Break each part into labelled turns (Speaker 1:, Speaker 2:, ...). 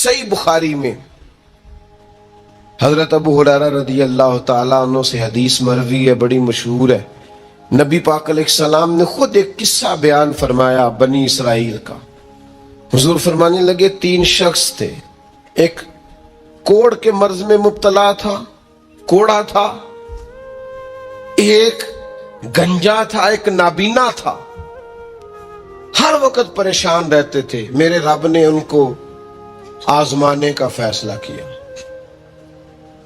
Speaker 1: صحیح بخاری میں حضرت ابو ہریرہ رضی اللہ تعالیٰ عنہ سے حدیث مروی ہے، بڑی مشہور ہے۔ نبی پاک علیہ السلام نے خود ایک قصہ بیان فرمایا بنی اسرائیل کا۔ حضور فرمانے لگے 3 شخص تھے، ایک کوڑ کے مرض میں مبتلا تھا، کوڑا تھا، ایک گنجا تھا، ایک نابینا تھا، ہر وقت پریشان رہتے تھے۔ میرے رب نے ان کو آزمانے کا فیصلہ کیا۔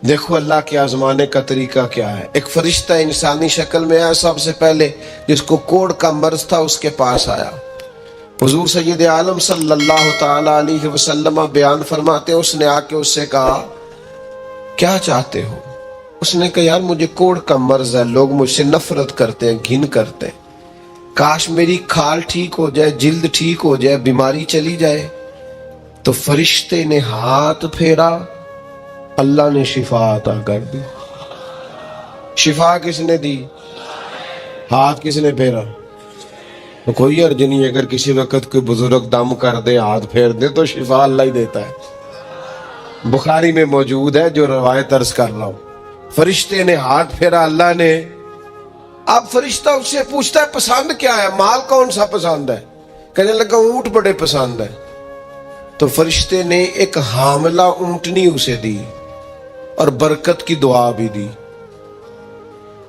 Speaker 1: دیکھو اللہ کے آزمانے کا طریقہ کیا ہے۔ ایک فرشتہ انسانی شکل میں آیا، سب سے پہلے جس کو کوڑ کا مرض تھا اس کے پاس آیا۔ حضور سید عالم صلی اللہ تعالی علیہ وسلم بیان فرماتے، اس نے آ کے اس سے کہا کیا چاہتے ہو؟ اس نے کہا یار مجھے کوڑ کا مرض ہے، لوگ مجھ سے نفرت کرتے ہیں، گھن کرتے ہیں، کاش میری کھال ٹھیک ہو جائے، جلد ٹھیک ہو جائے، بیماری چلی جائے۔ تو فرشتے نے ہاتھ پھیرا، اللہ نے شفا عطا کر دی۔ شفا کس نے دی؟ ہاتھ کس نے پھیرا؟ تو کوئی عرض نہیں، اگر کسی وقت کوئی بزرگ دم کر دے، ہاتھ پھیر دے تو شفا اللہ ہی دیتا ہے۔ بخاری میں موجود ہے جو روایت عرض کر رہا ہوں۔ فرشتے نے ہاتھ پھیرا، اللہ نے۔ اب فرشتہ اس سے پوچھتا ہے پسند کیا ہے، مال کون سا پسند ہے؟ کہنے لگا اونٹ بڑے پسند ہے۔ تو فرشتے نے ایک حاملہ اونٹنی اسے دی اور برکت کی دعا بھی دی۔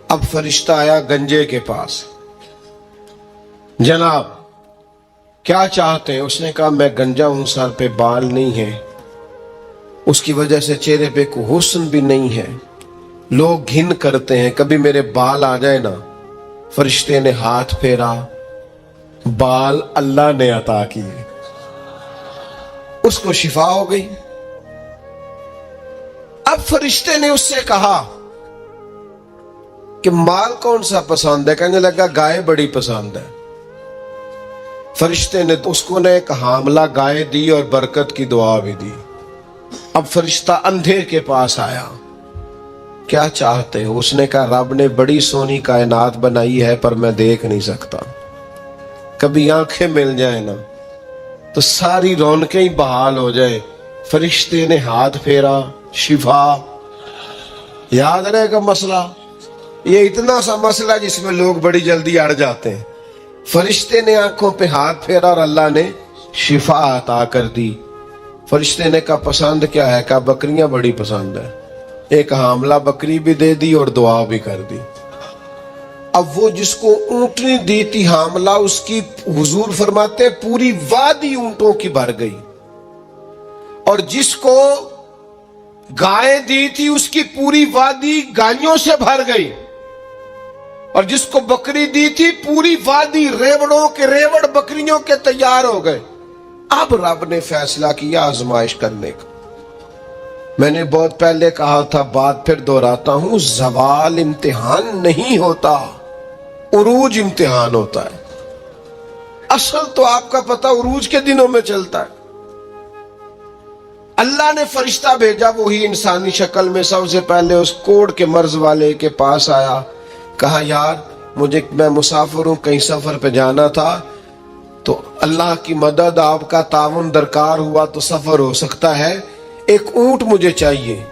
Speaker 1: اب فرشتہ آیا گنجے کے پاس، جناب کیا چاہتے ہیں؟ اس نے کہا میں گنجا ہوں، سر پہ بال نہیں ہے، اس کی وجہ سے چہرے پہ کوئی حسن بھی نہیں ہے، لوگ گھن کرتے ہیں، کبھی میرے بال آ جائے نا۔ فرشتے نے ہاتھ پھیرا، بال اللہ نے عطا کیے، اس کو شفا ہو گئی۔ اب فرشتے نے اس سے کہا کہ مال کون سا پسند ہے؟ کہنے لگا گائے بڑی پسند ہے۔ فرشتے نے اس کو ایک حاملہ گائے دی اور برکت کی دعا بھی دی۔ اب فرشتہ اندھے کے پاس آیا، کیا چاہتے ہو؟ اس نے کہا رب نے بڑی سونی کائنات بنائی ہے پر میں دیکھ نہیں سکتا، کبھی آنکھیں مل جائیں نا تو ساری رونقیں ہی بحال ہو جائے۔ فرشتے نے ہاتھ پھیرا، شفا۔ یاد رہے گا مسئلہ، یہ اتنا سا مسئلہ جس میں لوگ بڑی جلدی اڑ جاتے ہیں۔ فرشتے نے آنکھوں پہ ہاتھ پھیرا اور اللہ نے شفا عطا کر دی۔ فرشتے نے کہا پسند کیا ہے؟ کہا بکریاں بڑی پسند ہے۔ ایک حاملہ بکری بھی دے دی اور دعا بھی کر دی۔ اب وہ جس کو اونٹنی دی تھی حاملہ، اس کی حضور فرماتے پوری وادی اونٹوں کی بھر گئی، اور جس کو گائے دی تھی اس کی پوری وادی گائیوں سے بھر گئی، اور جس کو بکری دی تھی پوری وادی ریوڑوں کے ریوڑ بکریوں کے تیار ہو گئے۔ اب رب نے فیصلہ کیا آزمائش کرنے کا۔ میں نے بہت پہلے کہا تھا، بات پھر دہراتا ہوں، زوال امتحان نہیں ہوتا، عروج امتحان ہوتا ہے۔ اصل تو آپ کا پتہ عروج کے دنوں میں چلتا ہے۔ اللہ نے فرشتہ بھیجا، وہی انسانی شکل میں سب سے پہلے اس کوڑ کے مرض والے کے پاس آیا، کہا یار میں مسافر ہوں، کہیں سفر پہ جانا تھا، تو اللہ کی مدد آپ کا تعاون درکار ہوا تو سفر ہو سکتا ہے، ایک اونٹ مجھے چاہیے۔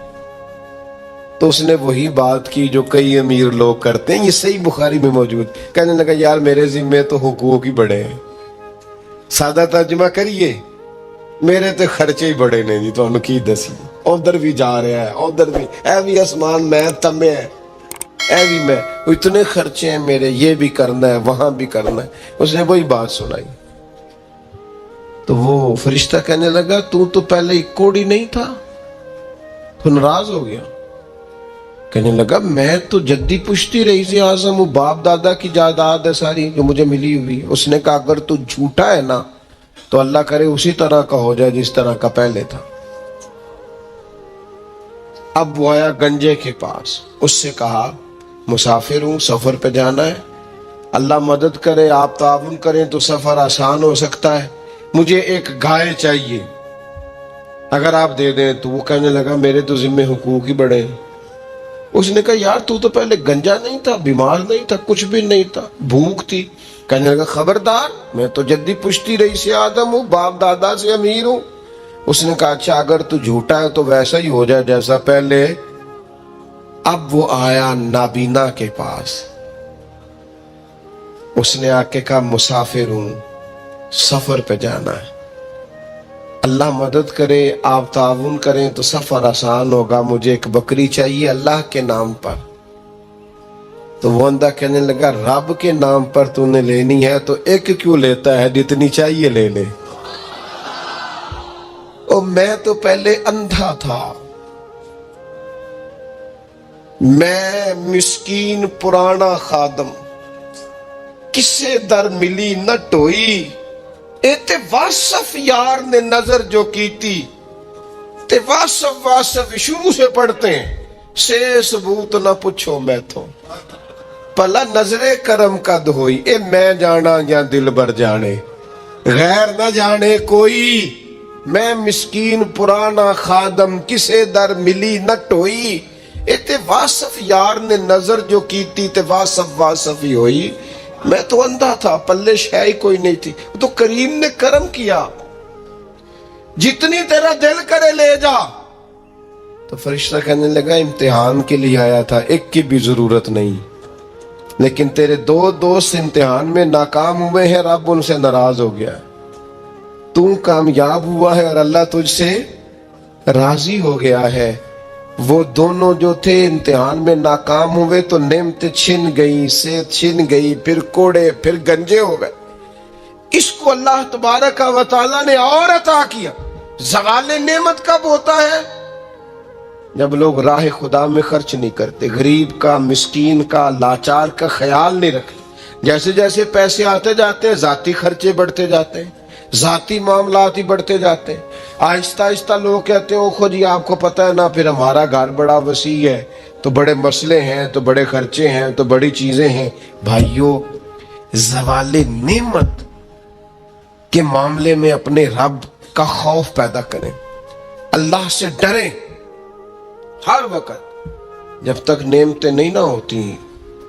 Speaker 1: تو اس نے وہی بات کی جو کئی امیر لوگ کرتے ہیں، یہ صحیح بخاری میں موجود۔ کہنے لگا یار میرے ذمے تو حقوق ہی بڑے ہیں، سادہ ترجمہ کریے، میرے تو خرچے ہی بڑے نے جی، تو انہوں کی دسی ادھر بھی جا رہا ہے، ادھر بھی، اے بھی آسمان میں تمے ہے، اے بھی میں، اتنے خرچے ہیں میرے، یہ بھی کرنا ہے وہاں بھی کرنا ہے۔ اس نے وہی بات سنائی۔ تو وہ فرشتہ کہنے لگا تو پہلے ایک کوڑی نہیں تھا؟ تو ناراض ہو گیا، کہنے لگا میں تو جدی پشتی رئیس اعظم ہوں، باپ دادا کی جائیداد ہے ساری جو مجھے ملی ہوئی۔ اس نے کہا اگر تو جھوٹا ہے نا تو اللہ کرے اسی طرح کا ہو جائے جس طرح کا پہلے تھا۔ اب وہ آیا گنجے کے پاس، اس سے کہا مسافر ہوں، سفر پہ جانا ہے، اللہ مدد کرے، آپ تعاون کریں تو سفر آسان ہو سکتا ہے، مجھے ایک گائے چاہیے، اگر آپ دے دیں تو۔ وہ کہنے لگا میرے تو ذمے حقوق ہی بڑے ہیں۔ اس نے کہا یار تو پہلے گنجا نہیں تھا، بیمار نہیں تھا، کچھ بھی نہیں تھا، بھوک تھی۔ کہنے لگا خبردار، میں تو جدی پشتی رئیس اعظم ہوں، باپ دادا سے امیر ہوں، اس نے کہا اچھا اگر تو جھوٹا ہے تو ویسا ہی ہو جائے جیسا پہلے۔ اب وہ آیا نابینا کے پاس، اس نے آ کے کہا مسافر ہوں، سفر پہ جانا ہے، اللہ مدد کرے، آپ تعاون کریں تو سفر آسان ہوگا، مجھے ایک بکری چاہیے اللہ کے نام پر۔ تو وہ بندہ کہنے لگا رب کے نام پر تو نے لینی ہے تو ایک کیوں لیتا ہے، جتنی چاہیے لے لے۔ اور میں تو پہلے اندھا تھا، میں مسکین پرانا خادم، کسے در ملی نہ ٹوئی، ایتے واصف یار نے نظر جو کی تھی، تے واصف شروع سے پڑھتے ہیں، سے ثبوت نہ پوچھو میں تو، پلا نظر کرم قد ہوئی، اے میں جانا یا دل بر جانے، غیر نہ جانے کوئی، میں مسکین پرانا خادم، کسے در ملی نہ ٹوئی، ایتے واصف یار نے نظر جو کی تھی، تے واصف ہی ہوئی، میں تو اندھا تھا، پلے شے ہی کوئی نہیں تھی، تو کریم نے کرم کیا، جتنی تیرا دل کرے لے جا۔ تو فرشتہ کہنے لگا امتحان کے لیے آیا تھا، ایک کی بھی ضرورت نہیں، لیکن تیرے دو دوست امتحان میں ناکام ہوئے ہیں، رب ان سے ناراض ہو گیا، تو کامیاب ہوا ہے اور اللہ تجھ سے راضی ہو گیا ہے۔ وہ دونوں جو تھے امتحان میں ناکام ہوئے تو نعمتیں چھن گئی، صحت چھن گئی، پھر کوڑے، پھر گنجے ہو گئے۔ اس کو اللہ تبارک و تعالیٰ نے اور عطا کیا۔ زوال نعمت کب ہوتا ہے؟ جب لوگ راہ خدا میں خرچ نہیں کرتے، غریب کا، مسکین کا، لاچار کا خیال نہیں رکھتے۔ جیسے جیسے پیسے آتے جاتے ہیں ذاتی خرچے بڑھتے جاتے ہیں، ذاتی معاملات ہی بڑھتے جاتے ہیں۔ آہستہ آہستہ لوگ کہتے ہیں خود جی آپ کو پتہ ہے نا، پھر ہمارا گھر بڑا وسیع ہے تو بڑے مسئلے ہیں، تو بڑے خرچے ہیں، تو بڑی چیزیں ہیں۔ بھائیو، زوال نعمت کے معاملے میں اپنے رب کا خوف پیدا کریں، اللہ سے ڈریں ہر وقت۔ جب تک نعمتیں نہیں نہ ہوتی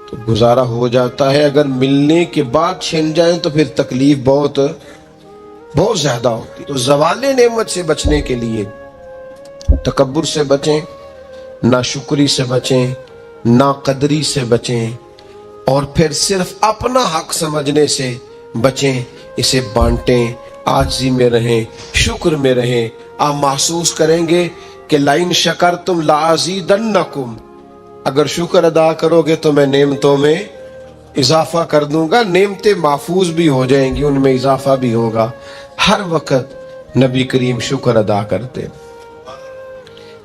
Speaker 1: تو گزارا ہو جاتا ہے، اگر ملنے کے بعد چھن جائیں تو پھر تکلیف بہت زیادہ ہوتی۔ تو زوال نعمت سے بچنے کے لیے تکبر سے بچیں، ناشکری سے بچیں، ناقدری سے بچیں، اور پھر صرف اپنا حق سمجھنے سے بچیں، اسے بانٹیں، عاجزی میں رہیں، شکر میں رہیں۔ آپ محسوس کریں گے کہ لَإِن شَكَرْتُمْ لَأَزِيدَنَّكُمْ، اگر شکر ادا کرو گے تو میں نعمتوں میں اضافہ کر دوں گا، نعمتیں محفوظ بھی ہو جائیں گی، ان میں اضافہ بھی ہوگا۔ ہر وقت نبی کریم شکر ادا کرتے،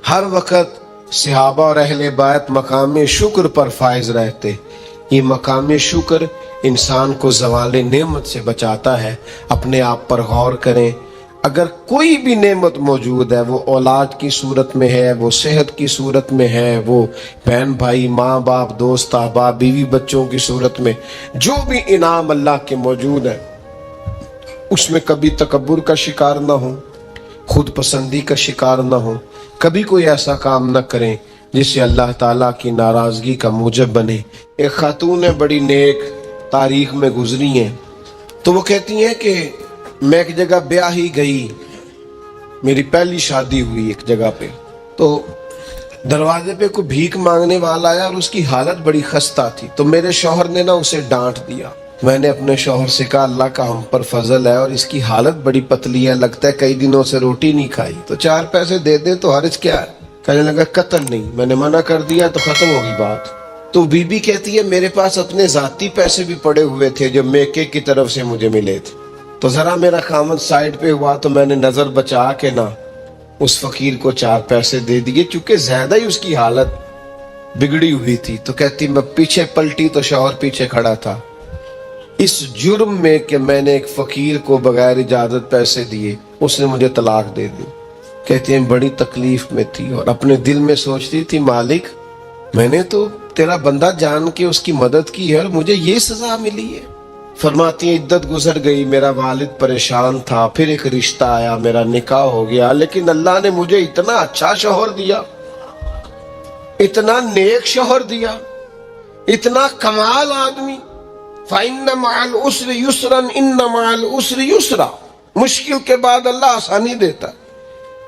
Speaker 1: ہر وقت صحابہ اور اہل بیت مقام شکر پر فائز رہتے۔ یہ مقام شکر انسان کو زوال نعمت سے بچاتا ہے۔ اپنے آپ پر غور کریں، اگر کوئی بھی نعمت موجود ہے، وہ اولاد کی صورت میں ہے، وہ صحت کی صورت میں ہے، وہ بہن بھائی، ماں باپ، دوست احباب، بیوی بچوں کی صورت میں، جو بھی انعام اللہ کے موجود ہے، اس میں کبھی تکبر کا شکار نہ ہو، خود پسندی کا شکار نہ ہو، کبھی کوئی ایسا کام نہ کریں جس سے اللہ تعالیٰ کی ناراضگی کا موجب بنے۔ ایک خاتون ہے، بڑی نیک، تاریخ میں گزری ہیں، تو وہ کہتی ہیں کہ میں ایک جگہ بیاہ ہی گئی، میری پہلی شادی ہوئی ایک جگہ پہ، تو دروازے پہ کوئی بھیک مانگنے والا آیا اور اس کی حالت بڑی خستہ تھی، تو میرے شوہر نے نا اسے ڈانٹ دیا۔ میں نے اپنے شوہر سے کہا اللہ کا ہم پر فضل ہے اور اس کی حالت بڑی پتلی ہے، لگتا ہے کئی دنوں سے روٹی نہیں کھائی، تو 4 پیسے دے دیں تو حرج کیا ہے؟ کہنے لگا قتل نہیں، میں نے منع کر دیا تو ختم ہوگی بات۔ تو بی بی کہتی ہے میرے پاس اپنے ذاتی پیسے بھی پڑے ہوئے تھے جو میکے کی طرف سے مجھے ملے تھے، تو ذرا میرا خامد سائڈ پہ ہوا تو میں نے نظر بچا کے نا اس فقیر کو 4 پیسے دے دیے، چونکہ زیادہ ہی اس کی حالت بگڑی ہوئی تھی۔ تو کہتی میں پیچھے پلٹی تو شوہر پیچھے کھڑا تھا، اس جرم میں کہ میں نے ایک فقیر کو بغیر اجازت پیسے دیے، اس نے مجھے طلاق دے دی۔ کہتی ہیں بڑی تکلیف میں تھی اور اپنے دل میں سوچتی تھی مالک میں نے تو تیرا بندہ جان کے اس کی مدد کی ہے اور مجھے یہ سزا ملی ہے۔ فرماتی ہیں عدت گزر گئی، میرا والد پریشان تھا، پھر ایک رشتہ آیا، میرا نکاح ہو گیا، لیکن اللہ نے مجھے اتنا اچھا شوہر دیا، اتنا نیک شوہر دیا، اتنا کمال آدمی۔ فَإِنَّ مَعَ الْعُسْرِ يُسْرًا إِنَّ مَعَ الْعُسْرِ يُسْرًا، مشکل کے بعد اللہ آسانی دیتا ہے۔